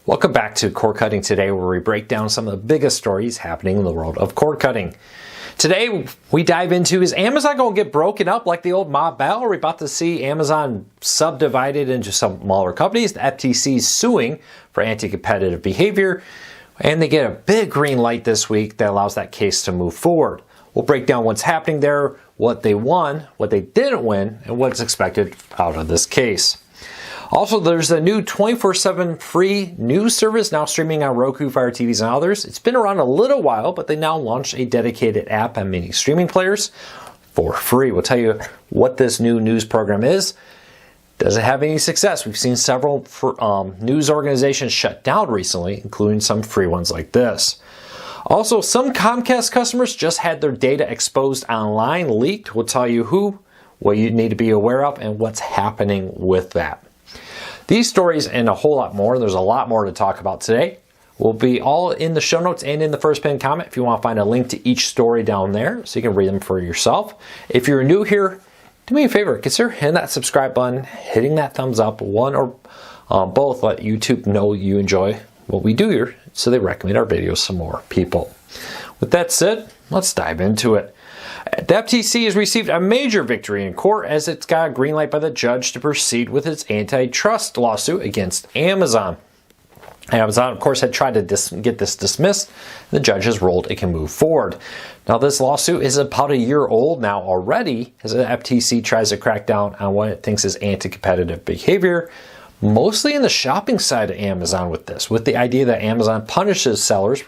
Welcome back to Cord Cutting Today, where we break down some of the biggest stories happening in the world of cord cutting. Today, we dive into, is Amazon going to get broken up like the old Ma Bell? Are we about to see Amazon subdivided into some smaller companies? The FTC is suing for anti-competitive behavior, and they get a big green light this week that allows that case to move forward. We'll break down what's happening there, what they won, what they didn't win, and what's expected out of this case. Also, there's a new 24/7 free news service now streaming on Roku, Fire TVs, and others. It's been around a little while, but they now launched a dedicated app on many streaming players for free. We'll tell you what this new news program is. Does it have any success? We've seen several news organizations shut down recently, including some free ones like this. Also, some Comcast customers just had their data exposed online, leaked. We'll tell you who, what you need to be aware of, and what's happening with that. These stories and a whole lot more, there's a lot more to talk about today, will be all in the show notes and in the first pinned comment if you want to find a link to each story down there so you can read them for yourself. If you're new here, do me a favor, consider hitting that subscribe button, hitting that thumbs up, one or both. Let YouTube know you enjoy what we do here so they recommend our videos to more people. With that said, let's dive into it. The FTC has received a major victory in court as it's got a green light by the judge to proceed with its antitrust lawsuit against Amazon. Amazon, of course, had tried to get this dismissed. The judge has ruled it can move forward. Now, this lawsuit is about a year old now already as the FTC tries to crack down on what it thinks is anti-competitive behavior, mostly in the shopping side of Amazon with the idea that Amazon punishes sellers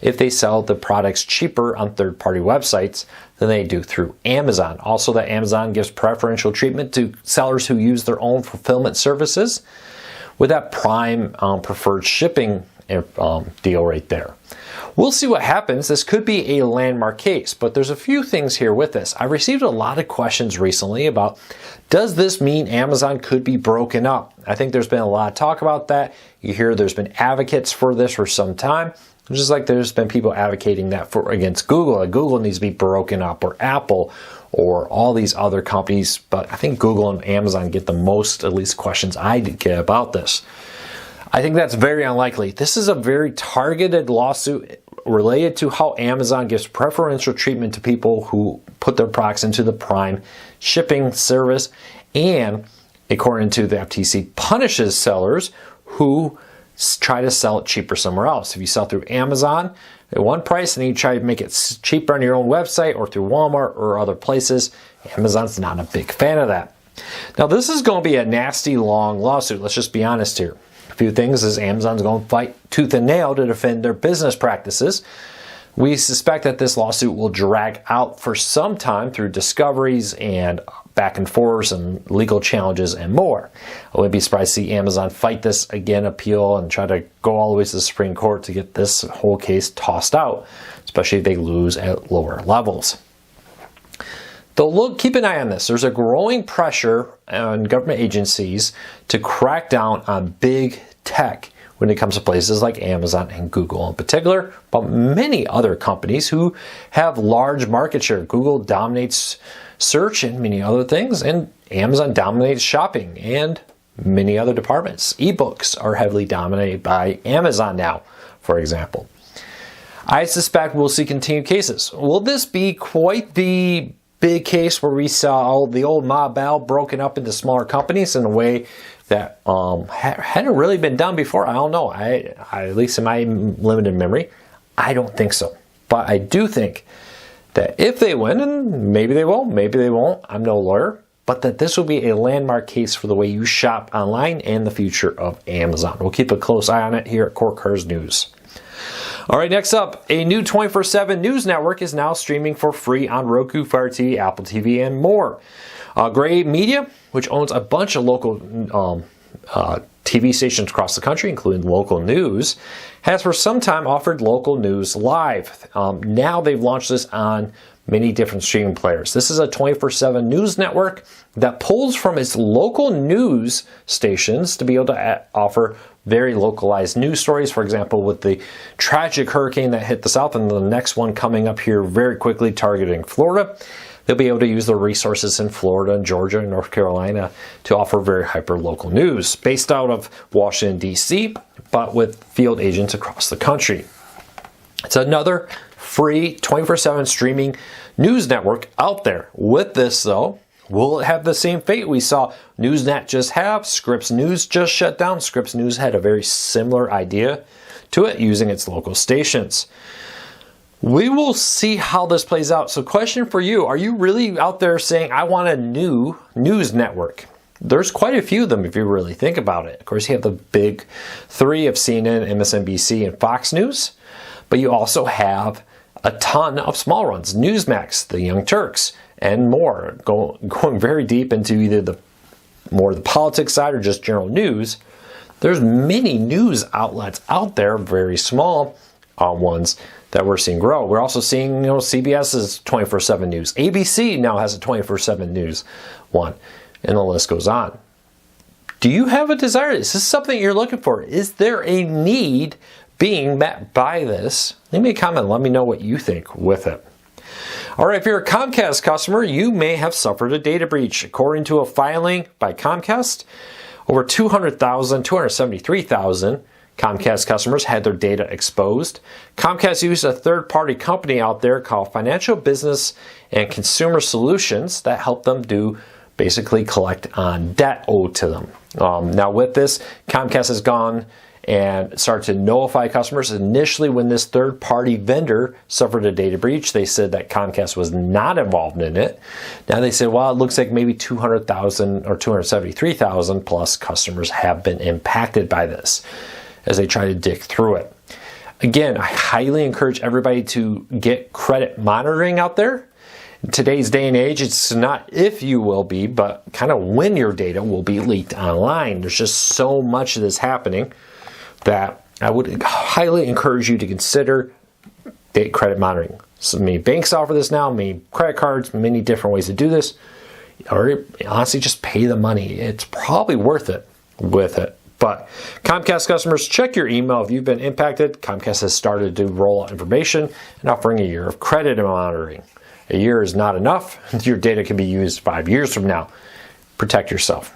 if they sell the products cheaper on third-party websites than they do through Amazon. Also, that Amazon gives preferential treatment to sellers who use their own fulfillment services with that Prime preferred shipping deal right there. We'll see what happens. This could be a landmark case, but there's a few things here with this. I've received a lot of questions recently about, does this mean Amazon could be broken up? I think there's been a lot of talk about that. You hear there's been advocates for this for some time, just like there's been people advocating that against Google. Like Google needs to be broken up, or Apple, or all these other companies. But I think Google and Amazon get the most, at least, questions I get about this. I think that's very unlikely. This is a very targeted lawsuit related to how Amazon gives preferential treatment to people who put their products into the Prime shipping service, and according to the FTC, punishes sellers who try to sell it cheaper somewhere else. If you sell through Amazon at one price and you try to make it cheaper on your own website or through Walmart or other places, Amazon's not a big fan of that. Now, this is going to be a nasty, long lawsuit. Let's just be honest here. A few things is Amazon's going to fight tooth and nail to defend their business practices. We suspect that this lawsuit will drag out for some time through discoveries and back and forths and legal challenges and more. I wouldn't be surprised to see Amazon fight this again, appeal, and try to go all the way to the Supreme Court to get this whole case tossed out, especially if they lose at lower levels. Though keep an eye on this. There's a growing pressure on government agencies to crack down on big tech when it comes to places like Amazon and Google in particular, but many other companies who have large market share. Google dominates search and many other things, and Amazon dominates shopping and many other departments. Ebooks are heavily dominated by Amazon now, for example. I suspect we'll see continued cases. Will this be quite the big case where we saw the old Ma Bell broken up into smaller companies in a way that hadn't really been done before? I don't know. At least in my limited memory, I don't think so. But I do think that if they win, and maybe they will, maybe they won't, I'm no lawyer, but that this will be a landmark case for the way you shop online and the future of Amazon. We'll keep a close eye on it here at Cord Cutters News. All right, next up, a new 24/7 news network is now streaming for free on Roku, Fire TV, Apple TV, and more. Gray Media, which owns a bunch of local TV stations across the country, including local news, has for some time offered local news live. Now they've launched this on many different streaming players. This is a 24/7 news network that pulls from its local news stations to be able to offer very localized news stories. For example, with the tragic hurricane that hit the south and the next one coming up here very quickly targeting Florida, They'll be able to use their resources in Florida and Georgia and North Carolina to offer very hyper-local news based out of Washington, D.C., but with field agents across the country. It's another free 24/7 streaming news network out there. With this, though, will it have the same fate we saw Newsnet just have? Scripps News just shut down. Scripps News had a very similar idea to it using its local stations. We will see how this plays out. So question for you, are you really out there saying, I want a new news network? There's quite a few of them if you really think about it. Of course, you have the big three of CNN, MSNBC, and Fox News. But you also have a ton of small ones. Newsmax, the Young Turks, and more. Going very deep into either the politics side or just general news. There's many news outlets out there, very small ones, that we're seeing grow. We're also seeing, CBS's 24/7 news. ABC now has a 24/7 news one, and the list goes on. Do you have a desire? Is this something you're looking for? Is there a need being met by this? Leave me a comment. Let me know what you think with it. All right, if you're a Comcast customer, you may have suffered a data breach. According to a filing by Comcast, over 273,000 Comcast customers had their data exposed. Comcast used a third-party company out there called Financial Business and Consumer Solutions that helped them basically collect on debt owed to them. Now with this, Comcast has gone and started to notify customers. Initially, when this third-party vendor suffered a data breach, they said that Comcast was not involved in it. Now they said, well, it looks like maybe 200,000 or 273,000 plus customers have been impacted by this as they try to dig through it. Again, I highly encourage everybody to get credit monitoring out there. In today's day and age, it's not if you will be, but kind of when your data will be leaked online. There's just so much of this happening that I would highly encourage you to consider credit monitoring. So many banks offer this now, many credit cards, many different ways to do this. Or honestly, just pay the money. It's probably worth it with it. But Comcast customers, check your email if you've been impacted. Comcast has started to roll out information and offering a year of credit monitoring. A year is not enough. Your data can be used 5 years from now. Protect yourself.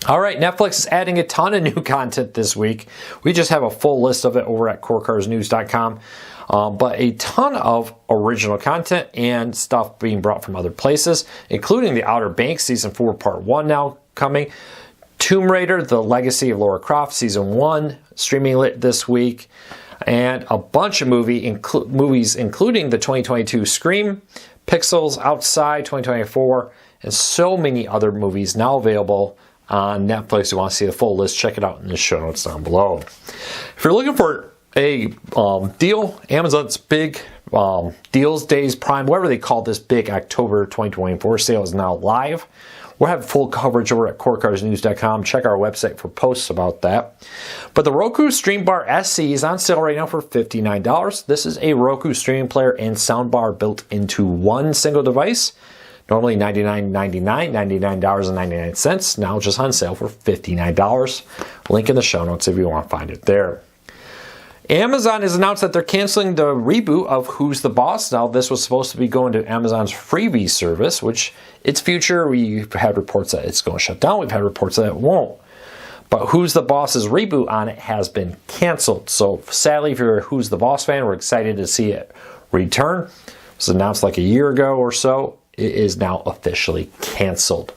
All right, Netflix is adding a ton of new content this week. We just have a full list of it over at corecarsnews.com. But a ton of original content and stuff being brought from other places, including The Outer Banks Season 4 Part 1 now coming. Tomb Raider, The Legacy of Lara Croft Season 1 streaming lit this week. And a bunch of movies, including the 2022 Scream, Pixels, Outside 2024, and so many other movies now available on Netflix. If you want to see the full list, check it out in the show notes down below. If you're looking for a deal, Amazon's big deals days prime, whatever they call this big October 2024 sale is now live. We'll have full coverage over at corecarsnews.com. Check our website for posts about that. But the Roku Stream Bar SE is on sale right now for $59. This is a Roku streaming player and soundbar built into one single device. Normally $99.99, $99.99. Now just on sale for $59. Link in the show notes if you want to find it there. Amazon has announced that they're canceling the reboot of Who's the Boss. Now, this was supposed to be going to Amazon's freebie service, which its future, we've had reports that it's going to shut down. We've had reports that it won't. But Who's the Boss's reboot on it has been canceled. So sadly, if you're a Who's the Boss fan, we're excited to see it return. It was announced like a year ago or so. It is now officially canceled.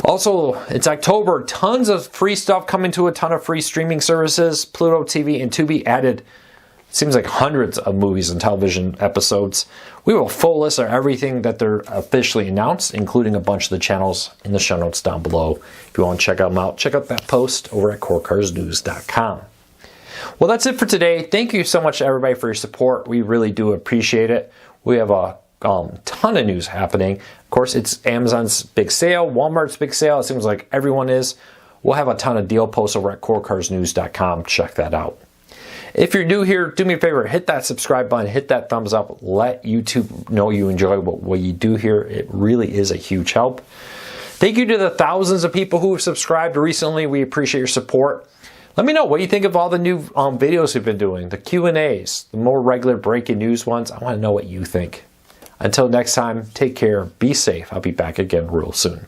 Also, it's October. Tons of free stuff coming to a ton of free streaming services. Pluto TV and Tubi added, it seems like hundreds of movies and television episodes. We have a full list of everything that they're officially announced, including a bunch of the channels in the show notes down below. If you want to check them out, check out that post over at corecarsnews.com. Well, that's it for today. Thank you so much to everybody for your support. We really do appreciate it. We have a ton of news happening. Of course, it's Amazon's big sale, Walmart's big sale. It seems like everyone is. We'll have a ton of deal posts over at corecarsnews.com. Check that out. If you're new here, do me a favor, hit that subscribe button, hit that thumbs up, let YouTube know you enjoy what you do here. It really is a huge help. Thank you to the thousands of people who have subscribed recently. We appreciate your support. Let me know what you think of all the new videos we've been doing, the Q&As, the more regular breaking news ones. I want to know what you think. Until next time, take care, be safe. I'll be back again real soon.